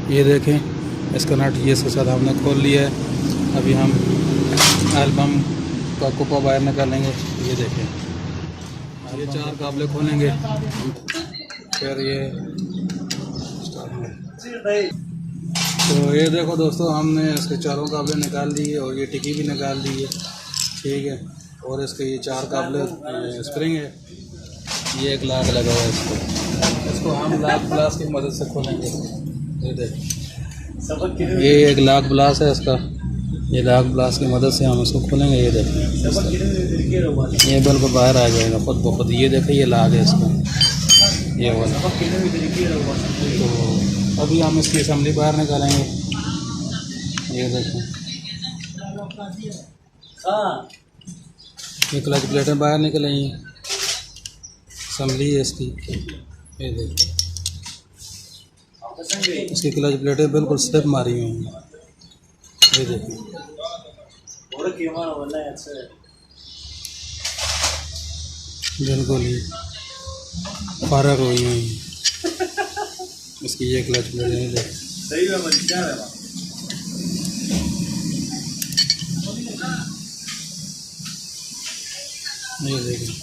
ये देखें इसका नट ये इसके साथ हमने खोल लिया है। अभी हम एल्बम का कुप्पा बाहर निकालेंगे। ये देखें ये 4 काबले खोलेंगे फिर ये तो ये देखो दोस्तों, हमने इसके 4 काबले निकाल दिए और ये टिकी भी निकाल दी है, ठीक है। और इसके ये 4 काबले स्प्रिंग है। ये एक लाक लगा हुआ है, इसको हम लाक ब्लास की मदद से खोलेंगे। ये देख ये एक लाक ब्लास है इसका, ये लाक ब्लास की मदद से हम इसको खोलेंगे। ये देखें ये बिल्कुल बाहर आ जाएगा खुद ब खुद। ये देखें ये लाक है इसका, ये वाला। तो अभी हम इसकी असेंबली बाहर निकालेंगे। ये देखें ये क्लच प्लेटें बाहर निकलेंगी, असेंबली है इसकी। ये देखें इसकी क्लच प्लेटें बिल्कुल स्लिप मारी हुई हैं। ये देखें बिल्कुल ही फारग हुई हुई इसकी ये क्लच प्लेटें। सही है ये देखें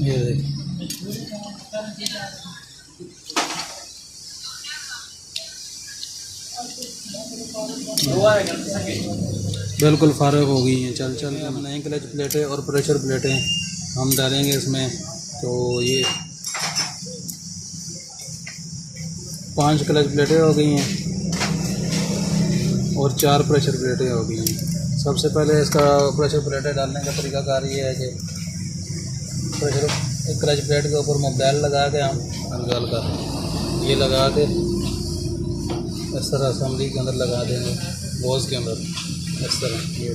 ये देखें बिल्कुल फारग हो गई हैं। चल चल हम नई क्लच प्लेटें और प्रेशर प्लेटें हम डालेंगे इसमें। तो ये 5 क्लच प्लेटें हो गई हैं और 4 प्रेशर प्लेटें हो गई हैं। सबसे पहले इसका प्रेशर प्लेटें डालने का तरीकाकार ये है कि प्रेशर क्लच प्लेट के ऊपर मोबाइल लगा के हम निकाल कर ये लगा के इस तरह असेंबली के अंदर लगा देंगे, बोल्स के अंदर इस तरह। ये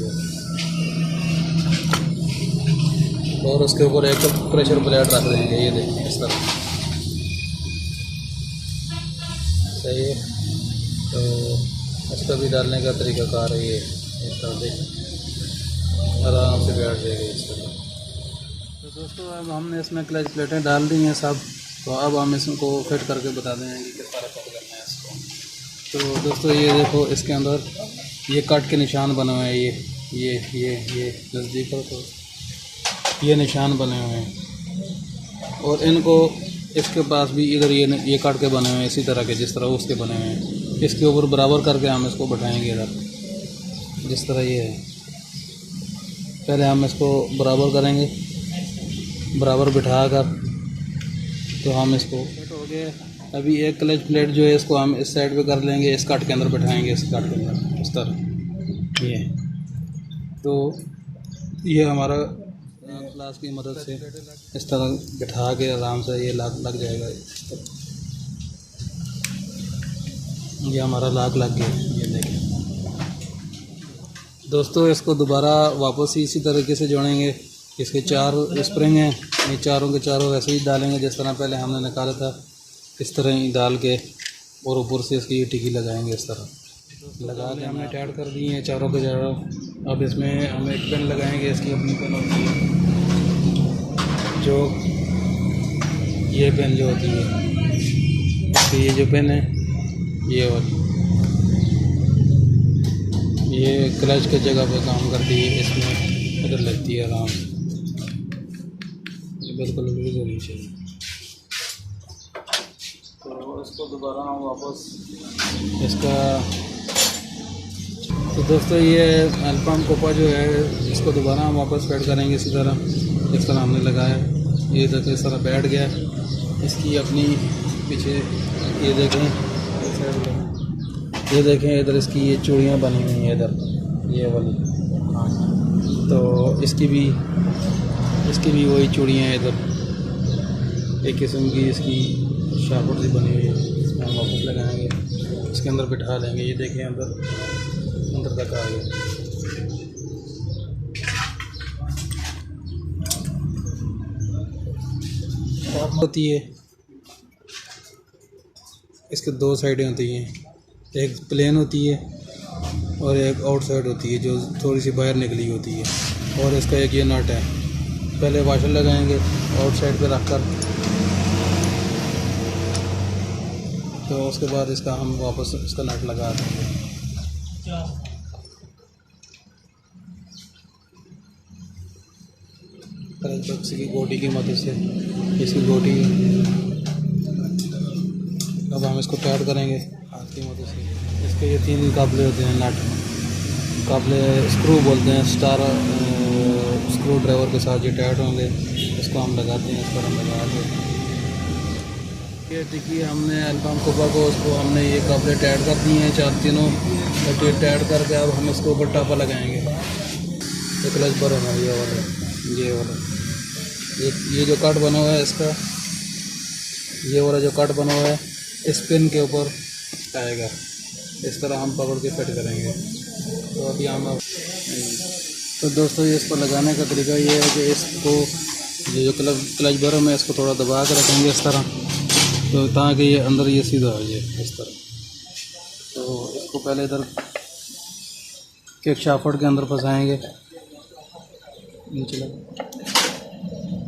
और उसके ऊपर एक प्रेशर प्लेट रख देंगे। ये देखिए इस तरह, सही है। तो इसका भी डालने का तरीकाकार है ये, इस तरह देखें आराम से बैठ जाएगा इस तरह। तो दोस्तों अब हमने इसमें क्लच प्लेटें डाल दी हैं सब। तो अब हम इसको फिट करके बता देंगे कि किस तरह फिट करना है इसको। तो दोस्तों ये देखो इसके अंदर ये कट के निशान बने हुए हैं। ये नज़दीक पर तो ये निशान बने हुए हैं और इनको इसके पास भी इधर ये कट के बने हुए हैं इसी तरह के, जिस तरह उसके बने हुए हैं। इसके ऊपर बराबर करके हम इसको बैठाएंगे इधर, जिस तरह ये है। पहले हम इसको बराबर करेंगे, बराबर बिठा कर तो हम इसको फिट हो गए। अभी एक क्लच प्लेट जो है इसको हम इस साइड पे कर लेंगे, इस कट के अंदर बैठाएंगे, इस कट के अंदर इस तरह। ये तो ये हमारा ग्लास की मदद से इस तरह बिठा के आराम से ये लग जाएगा। ये हमारा लग गया। ये देखें दोस्तों, इसको दोबारा वापस ही इसी तरीके से जोड़ेंगे। इसके 4 स्प्रिंग हैं, ये चारों के चारों वैसे ही डालेंगे जैस तरह पहले हमने निकाला था। इस तरह ही डाल के और ऊपर से इसकी ये टिकी लगाएंगे। इस तरह लगा के हमने टाइट कर दी है चारों के चारों। अब इसमें हम एक पेन लगाएंगे, इसकी अपनी पेन होती है जो ये पेन जो होती है, तो ये जो पेन है ये वाली, ये क्लच के जगह पे काम करती है, इसमें इधर लगती है आराम से। ये बिल्कुल लूज होनी चाहिए। तो इसको दोबारा हम वापस इसका तो दोस्तों ये एल्बम कोपा जो है इसको दोबारा हम वापस फिट करेंगे इसी तरह, जिस तरह हमने लगाया। ये देखो इस तरह बैठ गया। इसकी अपनी पीछे ये देखें इधर इसकी ये चूड़ियाँ बनी हुई हैं इधर, ये वाली। हाँ, तो इसकी भी वही चूड़ियाँ हैं इधर, एक किस्म की इसकी शापर सी बनी हुई है। इसमें हम वापस लगाएंगे, इसके अंदर बिठा लेंगे। ये देखें अंदर तक आ गया। होती है इसके 2 साइडें होती हैं, एक प्लेन होती है और एक आउटसाइड होती है जो थोड़ी सी बाहर निकली होती है। और इसका एक ये नट है, पहले वाशर लगाएंगे आउटसाइड पे रखकर, तो उसके बाद इसका हम वापस इसका नट लगा देंगे। क्लच बॉक्स की गोटी की मदद से इसकी गोटी अब हम इसको टाइट करेंगे हाथ की मदद से। इसके ये 3 काबले होते हैं, नट काबले स्क्रू बोलते हैं, स्टार स्क्रू ड्राइवर के साथ ये टाइट होंगे। इसको हम लगाते हैं, इस पर हम लगा के ये देखिए हमने एल्बम कोबा को उसको हमने ये काबले टाइट कर दिए हैं 4 तीनों। और ये टाइट करके अब हम इसके ऊपर टापा लगाएंगे। ये क्लच पर होना ये वाला ये जो कट बना हुआ है इसका, ये वाला जो कट बना हुआ है इस पिन के ऊपर आएगा। इस तरह हम पकड़ के फिट करेंगे। तो अभी हम तो दोस्तों ये इसको लगाने का तरीका ये है कि इसको ये जो क्लच बरम है इसको थोड़ा दबा के रखेंगे इस तरह, तो ताकि ये अंदर ये सीधा हो जाए इस तरह। तो इसको पहले इधर किक शाफ्ट के अंदर फंसाएंगे, नीचे लगा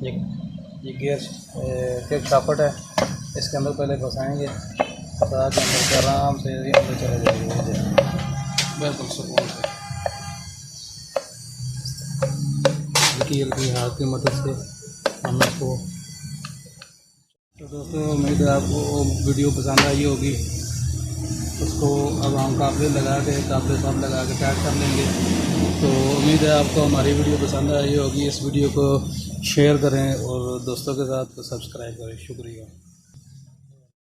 ये गियर किक शाफ्ट है, इसके अंदर पहले फंसाएंगे ताकि अंदर से आराम से अंदर चला जाएगा बिल्कुल सुकून से। हल्की हाथ की मदद से हम इसको। तो दोस्तों उम्मीद है आपको वीडियो पसंद आई होगी। उसको अब हम काबले लगा के काबले सब लगा के टाइट कर लेंगे। तो उम्मीद है आपको हमारी वीडियो पसंद आई होगी। इस वीडियो को शेयर करें और दोस्तों के साथ सब्सक्राइब करें। शुक्रिया।